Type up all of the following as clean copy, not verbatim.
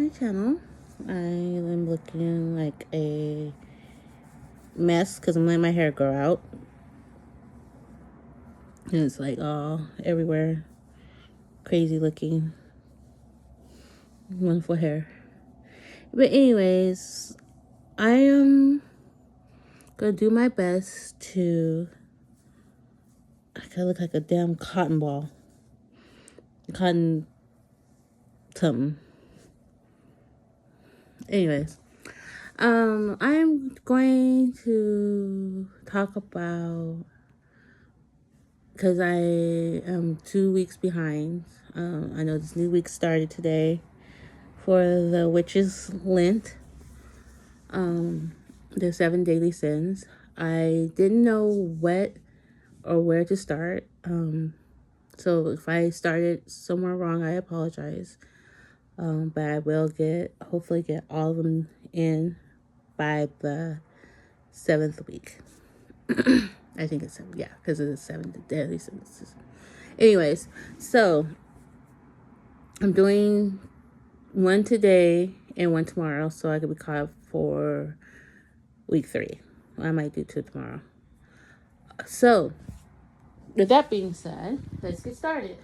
my channel. I am looking like a mess because I'm letting my hair grow out. And it's like all everywhere. Crazy looking. Wonderful hair. But anyways, I am gonna do my best to... I look like a damn cotton ball. Cotton something. Anyways, I'm going to talk about, because I am 2 weeks behind. I know this new week started today for the Witch's Lent, the 7 daily sins. I didn't know what or where to start. So if I started somewhere wrong, I apologize. But I will hopefully get all of them in by the 7th week. I think it's 7, yeah, because of the 7 deadly sins. Anyways, so I'm doing one today and one tomorrow, so I could be caught up for week 3. I might do 2 tomorrow. So, with that being said, let's get started.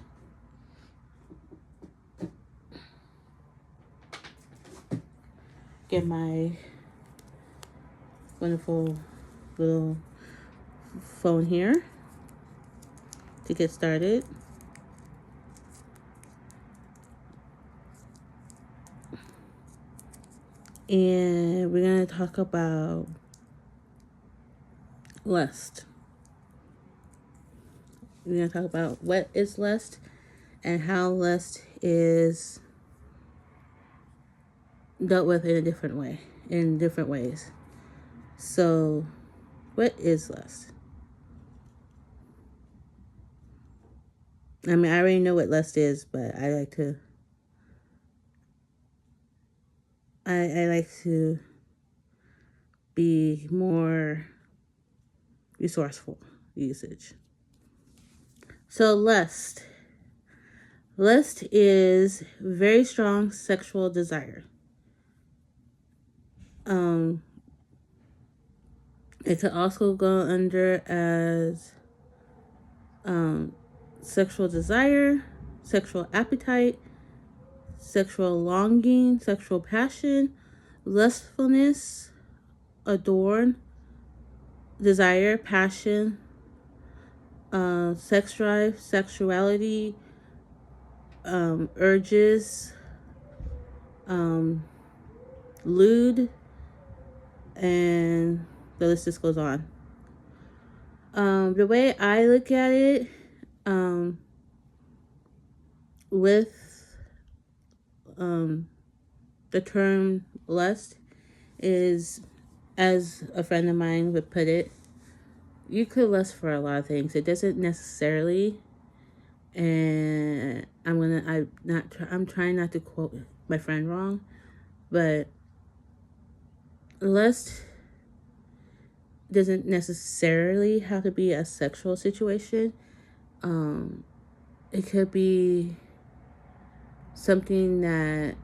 Get my wonderful little phone here to get started. And we're going to talk about lust. We're going to talk about what is lust and how lust is dealt with in different ways. So, what is lust? I mean, I already know what lust is, but I like to be more resourceful usage. So lust is very strong sexual desire. It could also go under as sexual desire, sexual appetite, sexual longing, sexual passion, lustfulness, adorn, desire, passion, sex drive, sexuality, urges, lewd, and the list just goes on. The way I look at it, with the term lust is, as a friend of mine would put it, you could lust for a lot of things. It doesn't necessarily, and I'm trying not to quote my friend wrong, but lust doesn't necessarily have to be a sexual situation. It could be something that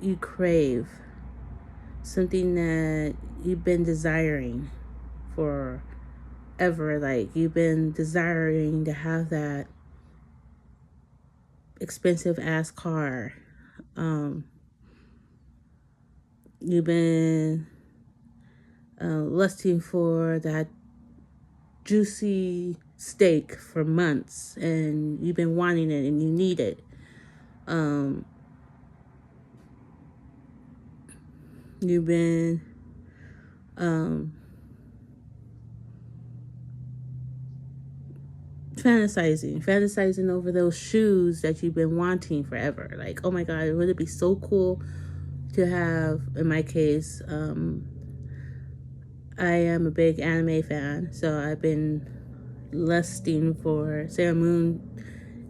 you crave, something that you've been desiring forever. Like, you've been desiring to have that expensive ass car. You've been lusting for that juicy steak for months, and you've been wanting it and you need it. You've been fantasizing over those shoes that you've been wanting forever. Like, oh my God, would it be so cool to have, in my case, I am a big anime fan, so I've been lusting for Sailor Moon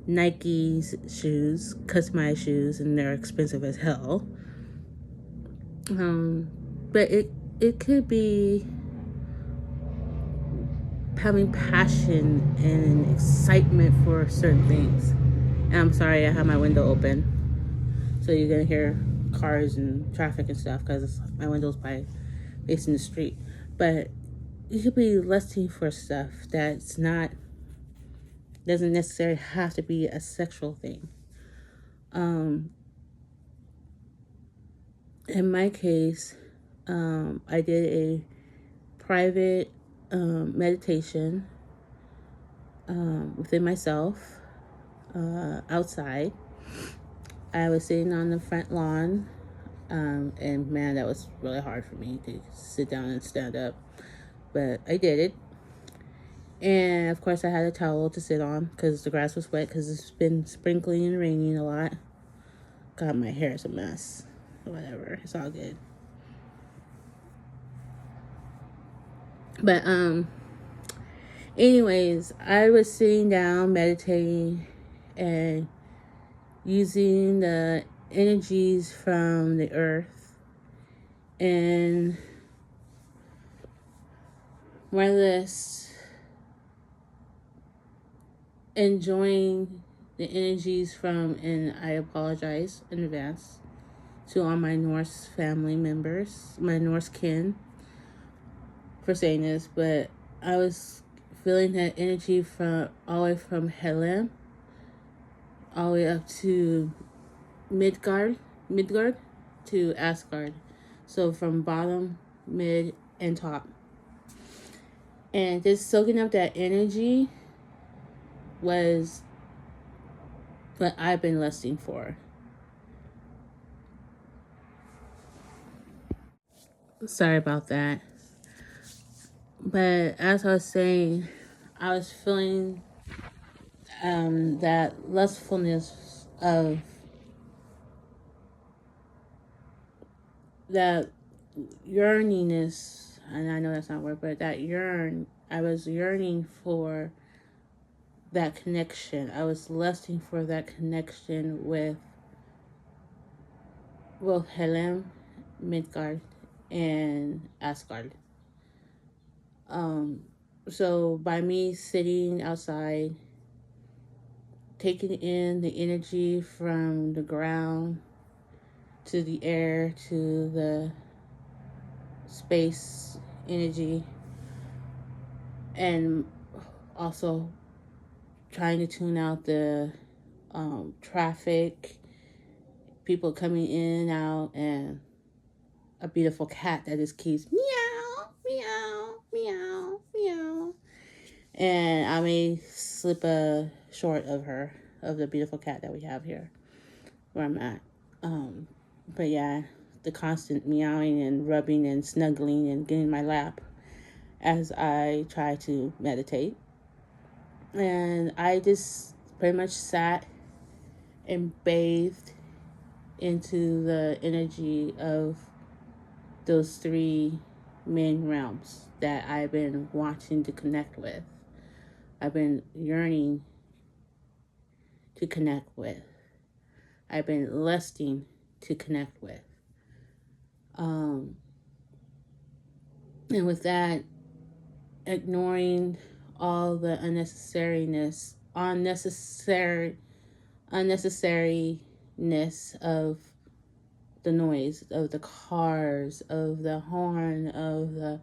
Nike's shoes, customized shoes, and they're expensive as hell. But it could be having passion and excitement for certain things. And I'm sorry, I have my window open. So you're gonna hear cars and traffic and stuff because my window's by facing the street. But you could be lusting for stuff that's not, doesn't necessarily have to be a sexual thing. In my case, I did a private meditation within myself outside. I was sitting on the front lawn, and man, that was really hard for me to sit down and stand up, but I did it. And of course, I had a towel to sit on because the grass was wet because it's been sprinkling and raining a lot. God, my hair is a mess. Whatever, it's all good. But anyways, I was sitting down meditating and using the energies from the earth and more or less enjoying the energies from, and I apologize in advance to all my Norse family members, my Norse kin, for saying this, but I was feeling that energy from all the way from Helem all the way up to Midgard to Asgard. So from bottom, mid, and top. And just soaking up that energy was what I've been lusting for. Sorry about that. But as I was saying, I was feeling that lustfulness of that yearningness, and I know that's not a word, but I was yearning for that connection. I was lusting for that connection with Helem, Midgard, and Asgard. So by me sitting outside, taking in the energy from the ground to the air to the space energy, and also trying to tune out the traffic, people coming in and out, and a beautiful cat that just keeps meow, meow, meow, meow. And I may slip short of her, of the beautiful cat that we have here where I'm at. But yeah, the constant meowing and rubbing and snuggling and getting in my lap as I try to meditate. And I just pretty much sat and bathed into the energy of those three main realms that I've been wanting to connect with. I've been yearning to connect with. I've been lusting to connect with. And with that, ignoring all the unnecessariness of the noise of the cars, of the horn, of the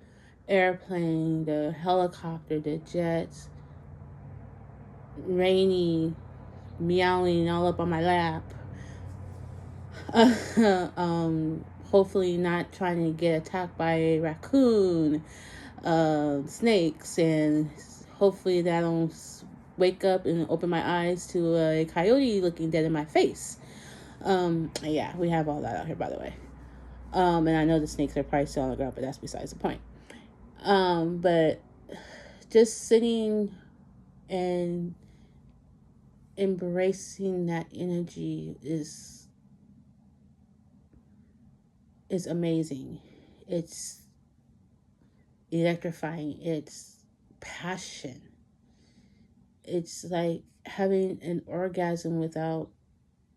airplane, the helicopter, the jets, rainy, meowing all up on my lap. Hopefully not trying to get attacked by a raccoon, snakes, and hopefully that don't wake up and open my eyes to a coyote looking dead in my face. Yeah, we have all that out here, by the way. And I know the snakes are probably still on the ground, but that's besides the point. But just sitting and embracing that energy is amazing. It's electrifying. It's passion. It's like having an orgasm without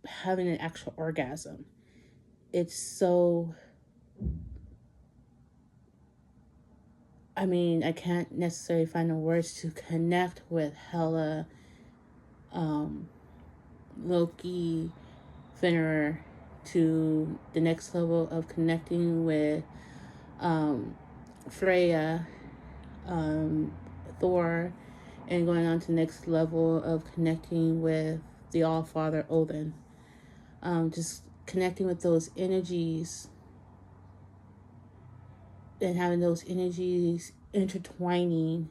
having an actual orgasm. It's so, I mean, I can't necessarily find the words to connect with Hela, Loki, Fenrir, to the next level of connecting with Freya, Thor, and going on to the next level of connecting with the All-Father Odin. Just connecting with those energies and having those energies intertwining,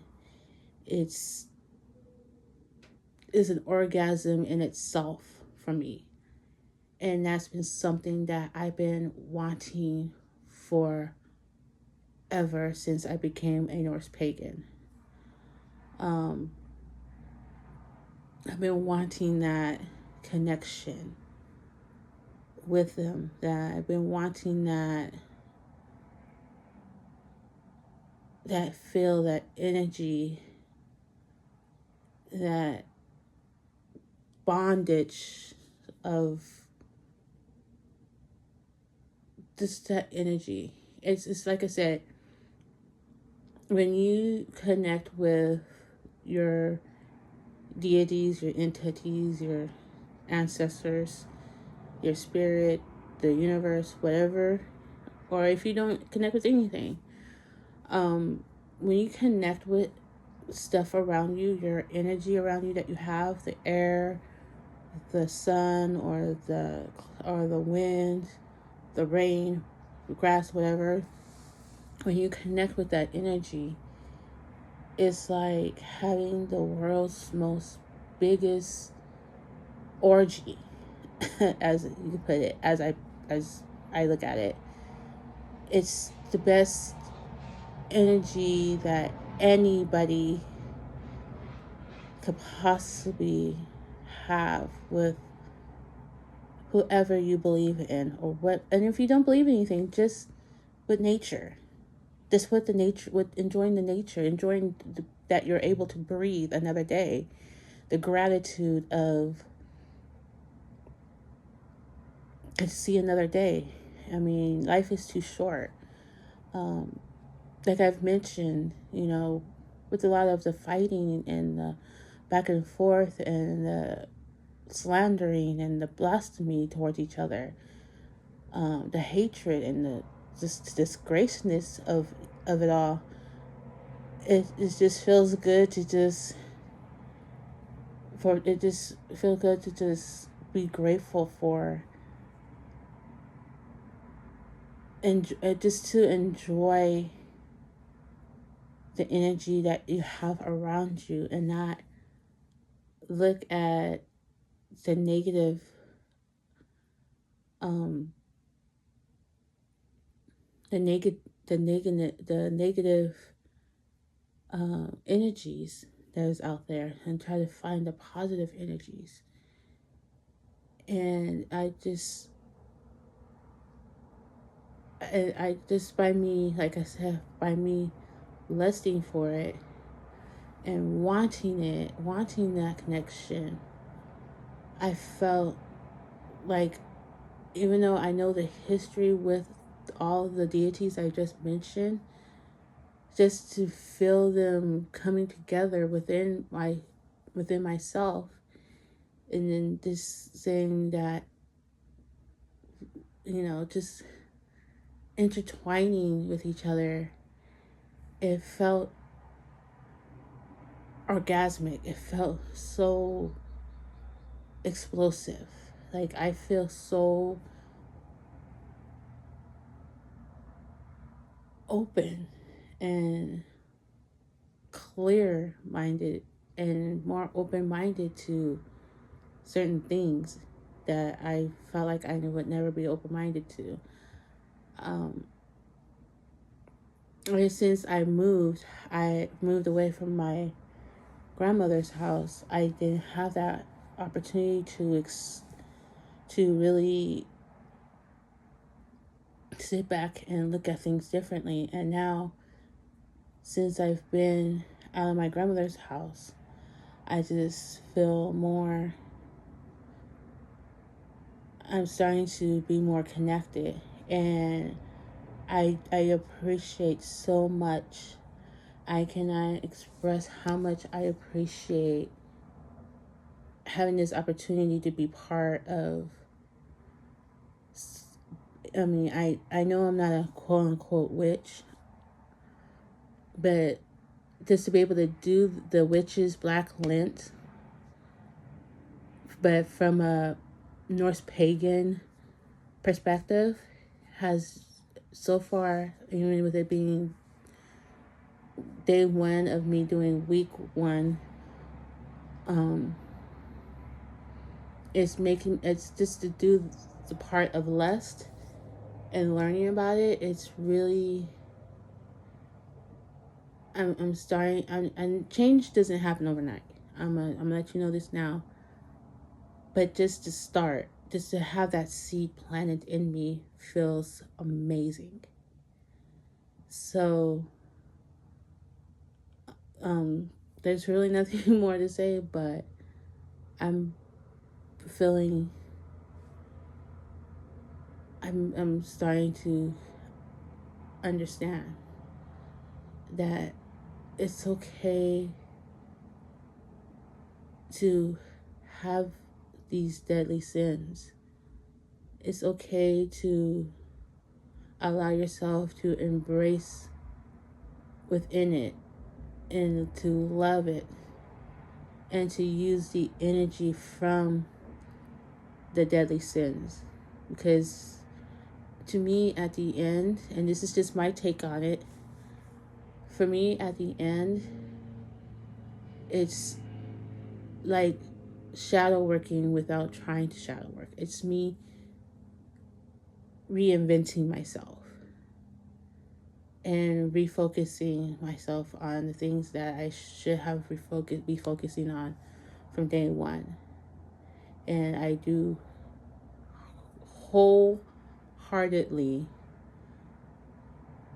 it's is an orgasm in itself for me. And that's been something that I've been wanting for ever since I became a Norse pagan. I've been wanting that connection with them, that I've been wanting that feel, that energy, that bondage of just that energy. It's like I said, when you connect with your deities, your entities, your ancestors, your spirit, the universe, whatever, or if you don't connect with anything, when you connect with stuff around you, your energy around you that you have, the air, the sun, or the wind, the rain, the grass, whatever, when you connect with that energy, it's like having the world's most biggest orgy, as you could put it, as I look at it. It's the best energy that anybody could possibly have with whoever you believe in, or what. And if you don't believe in anything, just with nature, just with the nature, with enjoying the nature, enjoying that you're able to breathe another day, the gratitude of to see another day. I mean, life is too short. Like I've mentioned, with a lot of the fighting and the back and forth and the slandering and the blasphemy towards each other, the hatred and the just disgraceness of it all, it just feels good to just be grateful for, and just to enjoy the energy that you have around you, and not look at the negative the negative energies that is out there, and try to find the positive energies. And I just by me, like I said, by me lusting for it and wanting that connection, I felt like, even though I know the history with all the deities I just mentioned, just to feel them coming together within myself, and then just saying that, just intertwining with each other, it felt orgasmic. It felt so explosive. Like, I feel so open and clear minded, and more open minded to certain things that I felt like I would never be open minded to. Since I moved away from my grandmother's house, I didn't have that opportunity to really sit back and look at things differently. And now, since I've been out of my grandmother's house, I just feel more, I'm starting to be more connected, and I appreciate so much. I cannot express how much I appreciate having this opportunity to be part of I mean, I know I'm not a quote unquote witch, but just to be able to do the witch's black lint, but from a Norse pagan perspective, has so far, even with it being day one of me doing week one, it's just to do the part of lust and learning about it. It's really, I'm starting, and change doesn't happen overnight. I'm gonna let you know this now. But just to start, just to have that seed planted in me feels amazing. So, there's really nothing more to say, but I'm feeling, I'm starting to understand that it's okay to have these deadly sins. It's okay to allow yourself to embrace within it and to love it and to use the energy from the deadly sins. Because to me, at the end, and this is just my take on it, for me, at the end, it's like shadow working without trying to shadow work. It's me reinventing myself and refocusing myself on the things that I should have be focusing on from day one. And I do wholeheartedly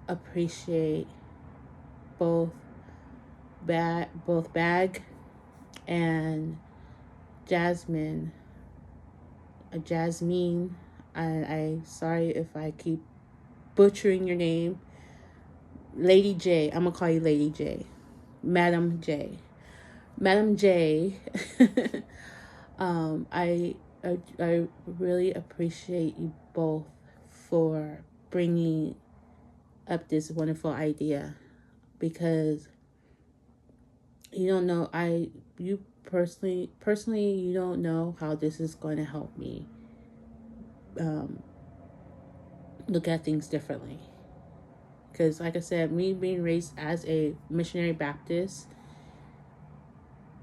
appreciate both Bag and Jasmine, Jasmine. I sorry if I keep butchering your name. Lady J. I'm gonna call you Lady J. Madam J. Madam J. I really appreciate you both for bringing up this wonderful idea, because you don't know, you personally you don't know how this is going to help me look at things differently. Because like I said, me being raised as a missionary Baptist,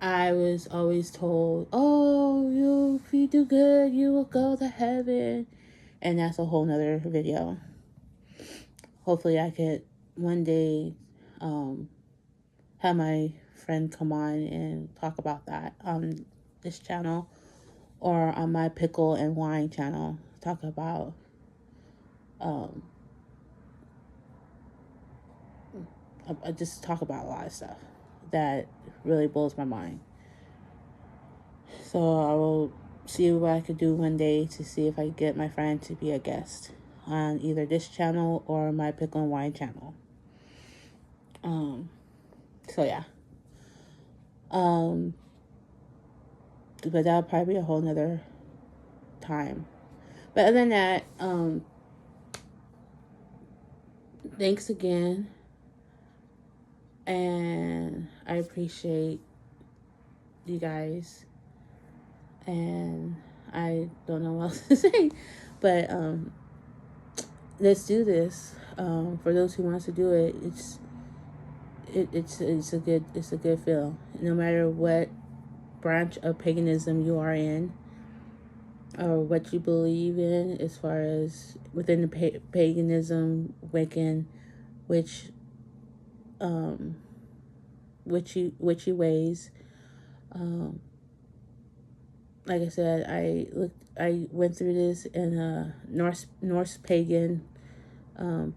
I was always told, oh, if you do good, you will go to heaven. And that's a whole nother video. Hopefully I could one day have my friend come on and talk about that on this channel, or on my pickle and wine channel, talk about I just talk about a lot of stuff that really blows my mind. So I will see what I could do one day to see if I can get my friend to be a guest on either this channel or my pickle and wine channel. So yeah. But that'll probably be a whole nother time. But other than that, thanks again. And I appreciate you guys. And I don't know what else to say. But let's do this. For those who wants to do it, it's a good feel. No matter what branch of paganism you are in, or what you believe in, as far as within the paganism, Wiccan, witchy ways. Like I said, I went through this in a Norse pagan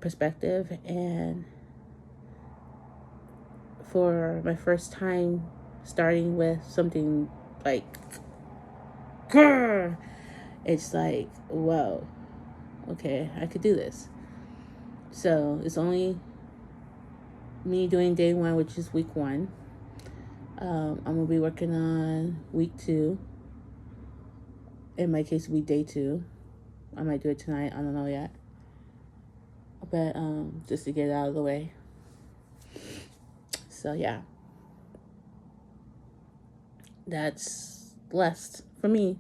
perspective, and for my first time starting with something like grr, it's like, whoa, okay, I could do this. So it's only me doing day one, which is week one. I'm gonna be working on week two. In my case, it'll be day two. I might do it tonight, I don't know yet. but just to get it out of the way. So yeah, that's blessed for me.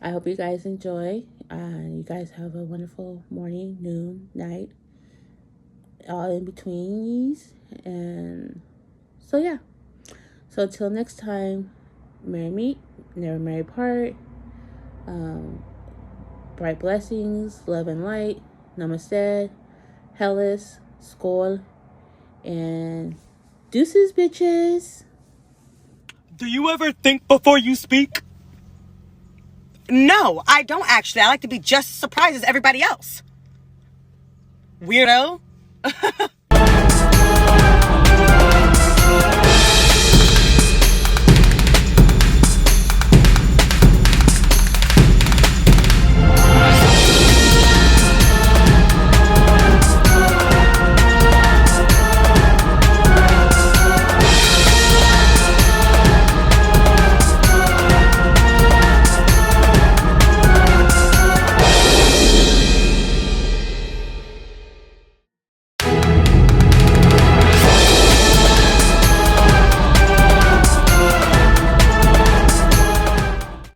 I hope you guys enjoy. You guys have a wonderful morning, noon, night, all in betweens. And so yeah. So until next time, merry meet, never merry part. Bright blessings, love and light. Namaste, Hellas, Skål, and deuces, bitches. Do you ever think before you speak? No, I don't actually. I like to be just as surprised as everybody else. Weirdo.